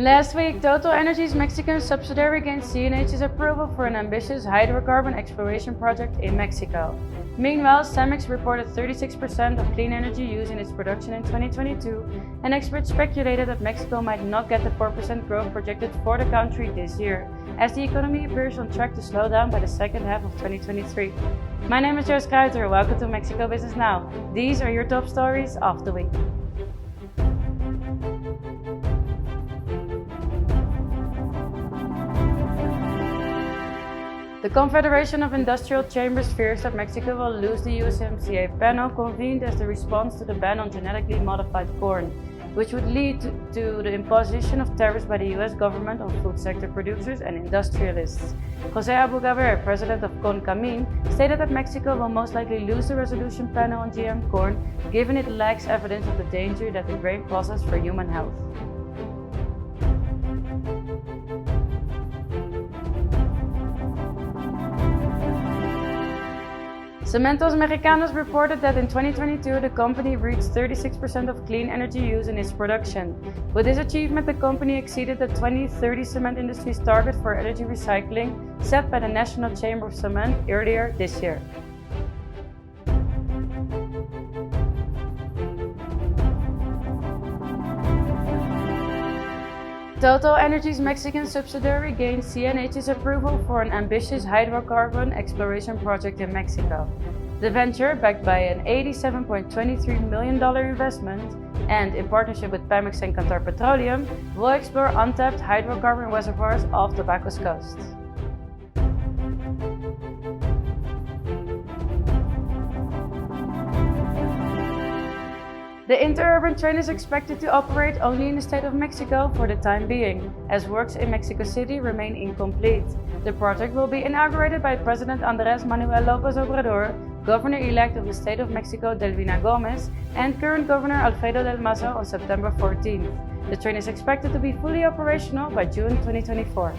Last week, TotalEnergies' Mexican subsidiary gained CNH's approval for an ambitious hydrocarbon exploration project in Mexico. Meanwhile, CEMEX reported 36% of clean energy use in its production in 2022, and experts speculated that Mexico might not get the 4% growth projected for the country this year, as the economy appears on track to slow down by the second half of 2023. My name is Joost Kruiter. Welcome to Mexico Business Now. These are your top stories of the week. The Confederation of Industrial Chambers fears that Mexico will lose the USMCA panel convened as the response to the ban on genetically modified corn, which would lead to the imposition of tariffs by the US government on food sector producers and industrialists. José Abu-Gaber, president of CONCAMIN, stated that Mexico will most likely lose the resolution panel on GM corn, given it lacks evidence of the danger that the grain poses for human health. Cementos Mexicanos reported that in 2022 the company reached 36% of clean energy use in its production. With this achievement, the company exceeded the 2030 cement industry's target for energy recycling set by the National Chamber of Cement earlier this year. TotalEnergies' Mexican subsidiary gained CNH's approval for an ambitious hydrocarbon exploration project in Mexico. The venture, backed by an $87.23 million investment and in partnership with Pemex and Qatar Petroleum, will explore untapped hydrocarbon reservoirs off Tobacco's coast. The interurban train is expected to operate only in the state of Mexico for the time being, as works in Mexico City remain incomplete. The project will be inaugurated by President Andrés Manuel López Obrador, Governor-elect of the state of Mexico Delfina Gómez, and current Governor Alfredo del Mazo on September 14th. The train is expected to be fully operational by June 2024.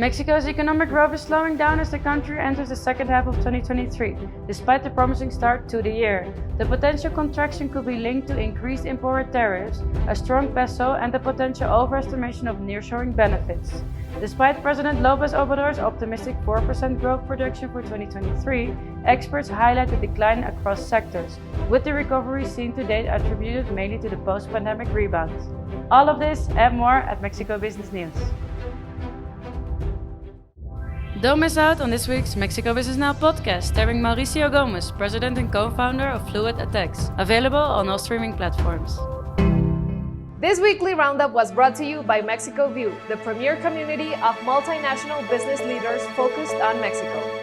Mexico's economic growth is slowing down as the country enters the second half of 2023, despite the promising start to the year. The potential contraction could be linked to increased import tariffs, a strong peso, and the potential overestimation of nearshoring benefits. Despite President López Obrador's optimistic 4% growth projection for 2023, experts highlight the decline across sectors, with the recovery seen to date attributed mainly to the post-pandemic rebound. All of this and more at Mexico Business News. Don't miss out on this week's Mexico Business Now podcast, starring Mauricio Gomez, president and co-founder of Fluid Attacks, available on all streaming platforms. This weekly roundup was brought to you by Mexico View, the premier community of multinational business leaders focused on Mexico.